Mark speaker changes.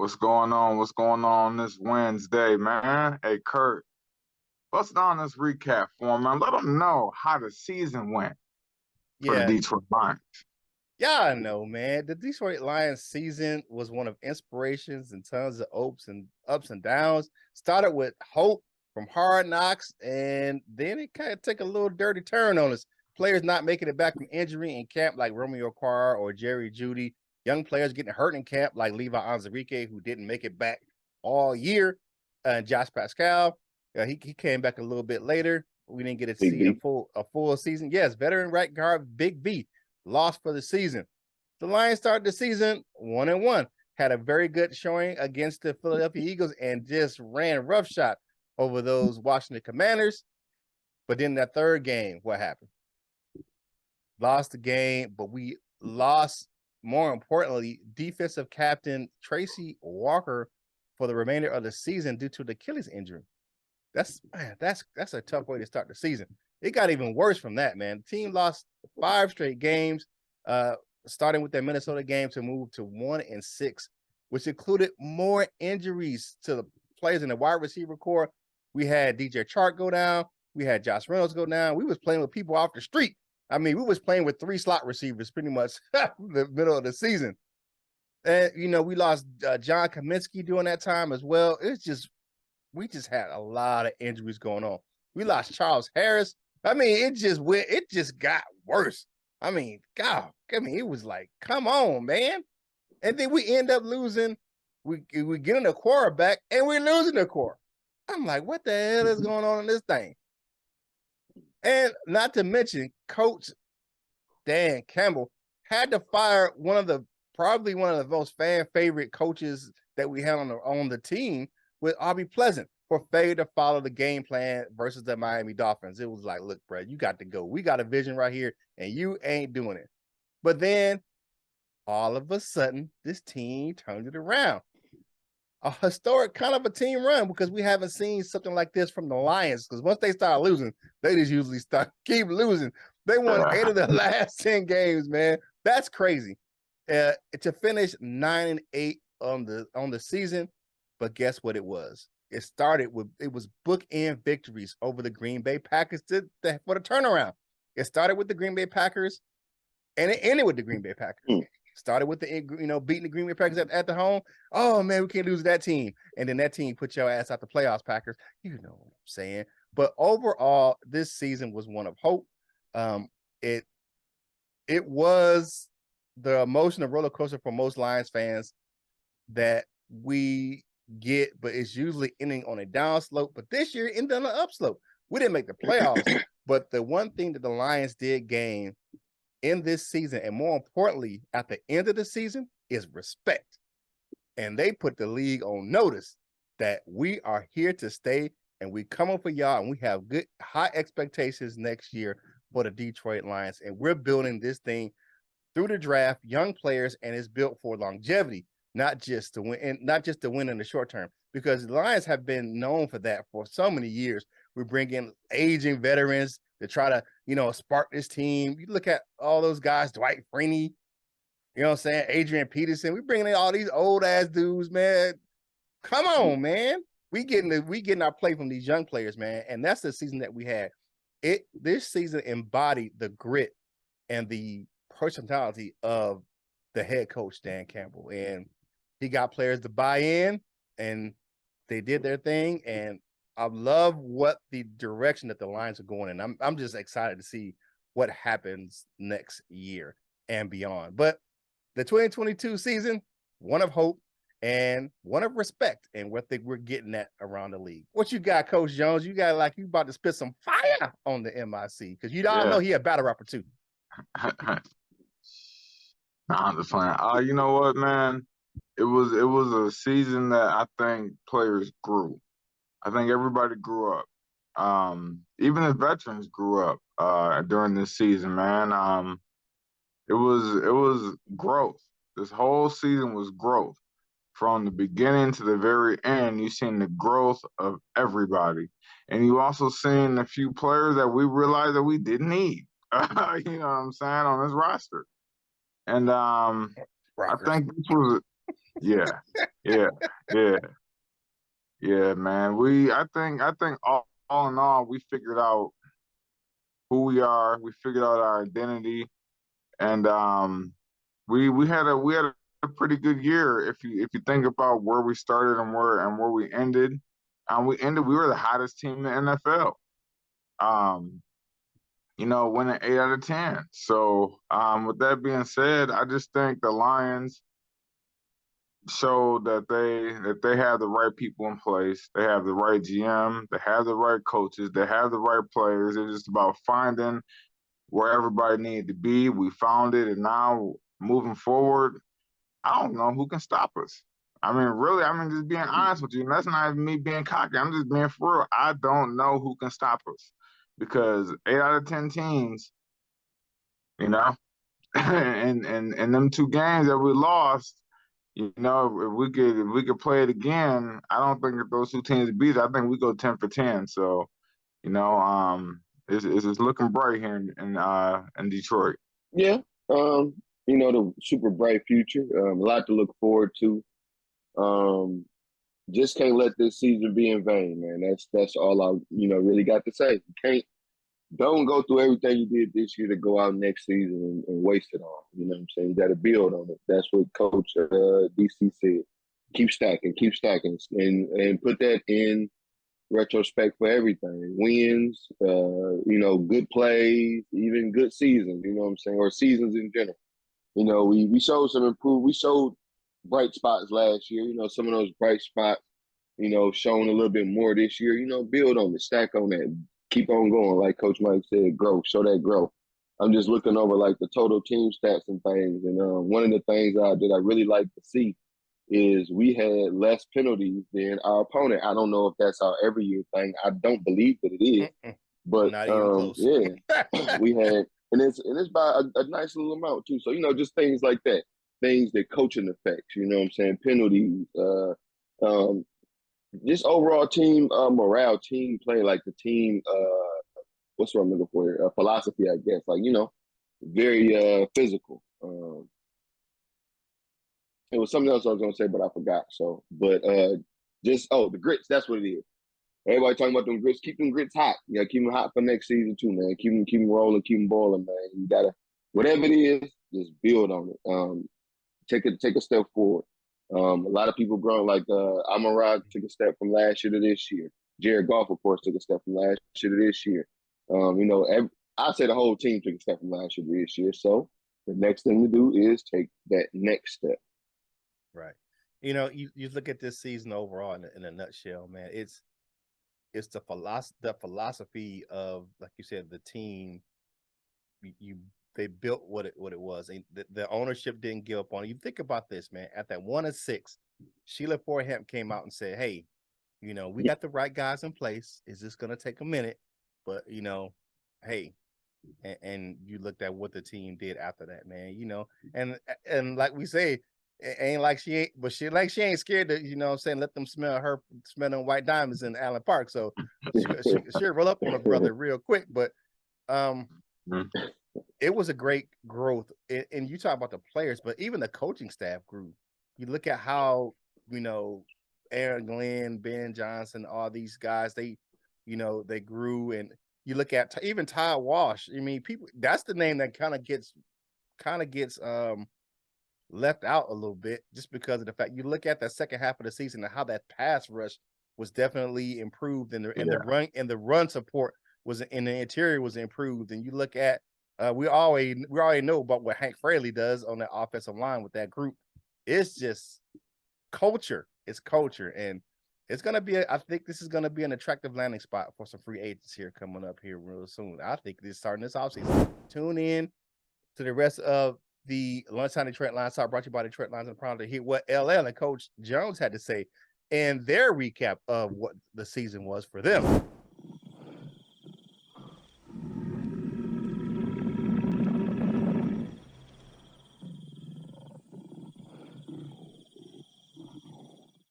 Speaker 1: What's going on? What's going on this Wednesday, man? Hey, Curt, bust down this recap for me, man. Let them know how the season went for the
Speaker 2: Yeah,
Speaker 1: Detroit Lions.
Speaker 2: yeah, I know, man. The Detroit Lions season was one of inspirations and tons of ups and downs. Started with hope from Hard Knocks, and then it kind of took a little dirty turn on us. Players not making it back from injury in camp, like Romeo Carr or Jerry Jeudy. Young players getting hurt in camp, like Levi Onwuzurike, who didn't make it back all year. And Josh Pascal, he came back a little bit later. We didn't get to see a full season. Yes, veteran right guard Big V lost for the season. The Lions started the season 1-1, had a very good showing against the Philadelphia Eagles, and just ran roughshod over those Washington Commanders. But then that third game, what happened? Lost the game, but we lost, more importantly, defensive captain Tracy Walker for the remainder of the season due to the Achilles injury. That's a tough way to start the season. It got even worse from that, man. The team lost 5 straight games, starting with that Minnesota game to move to 1-6, which included more injuries to the players in the wide receiver core. We had DJ Chark go down. We had Josh Reynolds go down. We was playing with people off the street. I mean, we was playing with 3 slot receivers pretty much the middle of the season. And, we lost John Kaminsky during that time as well. We just had a lot of injuries going on. We lost Charles Harris. I mean, it just got worse. I mean, God, it was like, come on, man. And then we end up losing. We getting a quarterback and we're losing the core. I'm like, what the hell is going on in this thing? And not to mention, Coach Dan Campbell had to fire probably one of the most fan favorite coaches that we had on the team, with Aubrey Pleasant, for failure to follow the game plan versus the Miami Dolphins. It was like, look, bro, you got to go. We got a vision right here, and you ain't doing it. But then, all of a sudden, this team turned it around. A historic kind of a team run, because we haven't seen something like this from the Lions, because once they start losing, they just usually keep losing. They won 8 of the last 10 games, man. That's crazy. To finish 9-8 on the season, but guess what it was? It was bookend victories over the Green Bay Packers for the turnaround. It started with the Green Bay Packers, and it ended with the Green Bay Packers. Started with beating the Green Bay Packers at the home. Oh man, we can't lose that team. And then that team put your ass out the playoffs, Packers. You know what I'm saying? But overall, this season was one of hope. It was the emotional roller coaster for most Lions fans that we get, but it's usually ending on a down slope. But this year ended on an upslope. We didn't make the playoffs, but the one thing that the Lions did gain in this season, and more importantly, at the end of the season, is respect. And they put the league on notice that we are here to stay, and we coming for y'all, and we have good high expectations next year for the Detroit Lions. And we're building this thing through the draft, young players, and it's built for longevity, not just to win, and not just to win in the short term, because the Lions have been known for that for so many years. We bring in aging veterans to try to, spark this team. You look at all those guys, Dwight Freeney, you know what I'm saying, Adrian Peterson. We bringing in all these old ass dudes, man. Come on, man. We getting our play from these young players, man. And that's the season that we had. This season embodied the grit and the personality of the head coach, Dan Campbell. And he got players to buy in, and they did their thing. And I love what the direction that the Lions are going in. I'm just excited to see what happens next year and beyond. But the 2022 season, one of hope and one of respect, and what we're getting at around the league. What you got, Coach Jones? You got you about to spit some fire on the MIC, because you all know he a battle rapper too.
Speaker 1: I'm just playing. You know what, man? It was a season that I think players grew. I think everybody grew up. Even the veterans grew up during this season, man. It was growth. This whole season was growth. From the beginning to the very end, you've seen the growth of everybody. And you also seen a few players that we realized that we didn't need. You know what I'm saying, on this roster. And I think this was Yeah, yeah, yeah, yeah, man. I think all in all, we figured out who we are. We figured out our identity, and we had a pretty good year if you think about where we started and where we ended. We were the hottest team in the NFL. Um, winning 8 out of 10. So, with that being said, I just think the Lions showed that they have the right people in place. They have the right GM. They have the right coaches. They have the right players. It's just about finding where everybody needed to be. We found it, and now moving forward, I don't know who can stop us. I mean, really, just being honest with you, and that's not even me being cocky. I'm just being for real. I don't know who can stop us because 8 out of 10 teams, you know, and them 2 games that we lost, if we could play it again, I don't think that those 2 teams beat us. I think we go 10 for 10. So, you know, it's looking bright here in Detroit.
Speaker 3: Yeah. The super bright future. A lot to look forward to. Just can't let this season be in vain, man. That's all I really got to say. Don't go through everything you did this year to go out next season and waste it all. You know what I'm saying? You got to build on it. That's what Coach DC said. Keep stacking, and put that in retrospect for everything. Wins, good plays, even good seasons. You know what I'm saying? Or seasons in general. We showed some improvement. We showed bright spots last year. Some of those bright spots, shown a little bit more this year. Build on it, stack on that, keep on going. Like Coach Mike said, grow, show that growth. I'm just looking over like the total team stats and things. And one of the things that I really like to see is we had less penalties than our opponent. I don't know if that's our every year thing. I don't believe that it is. But
Speaker 2: not even close.
Speaker 3: Yeah, we had, and it's by a nice little amount too. So just things like that, things that coaching affects. You know what I'm saying? Penalties, just overall team morale, team play, like the team. What's what I'm looking for here? Philosophy, I guess. Like very physical. It was something else I was gonna say, but I forgot. So, but the grits. That's what it is. Everybody talking about them grits. Keep them grits hot. You gotta keep them hot for next season too, man. Keep them rolling, keep them boiling, man. You gotta, whatever it is, just build on it. Take a step forward. A lot of people growing, like Amon-Ra took a step from last year to this year. Jared Goff, of course, took a step from last year to this year. I'd say the whole team took a step from last year to this year. So the next thing to do is take that next step.
Speaker 2: Right. You look at this season overall in a nutshell, man. It's the philosophy of, like you said, the team. They built what it was. And the ownership didn't give up on it. You think about this, man. At that 1-6, Sheila Foreham came out and said, "Hey, we got the right guys in place. Is this going to take a minute? But hey." And you looked at what the team did after that, man. And like we say, it ain't like she ain't scared to, let them smell them white diamonds in Allen Park. So she'll roll up on a brother real quick. But it was a great growth. And you talk about the players, but even the coaching staff grew. You look at how, Aaron Glenn, Ben Johnson, all these guys, they grew. And you look at even Ty Walsh. I mean, that's the name that kind of gets left out a little bit, just because of the fact you look at that second half of the season and how that pass rush was definitely improved, and the run support was in the interior was improved. And you look at we already know about what Hank Fraley does on the offensive line with that group. It's just culture. It's culture, and it's gonna be. I think this is gonna be an attractive landing spot for some free agents here coming up here real soon. I think starting this offseason. Tune in to the rest of the Lunchtime Detroit Lions Talk, brought to you by Detroit Lions and Prowl, to hear what LL and Coach Jones had to say and their recap of what the season was for them.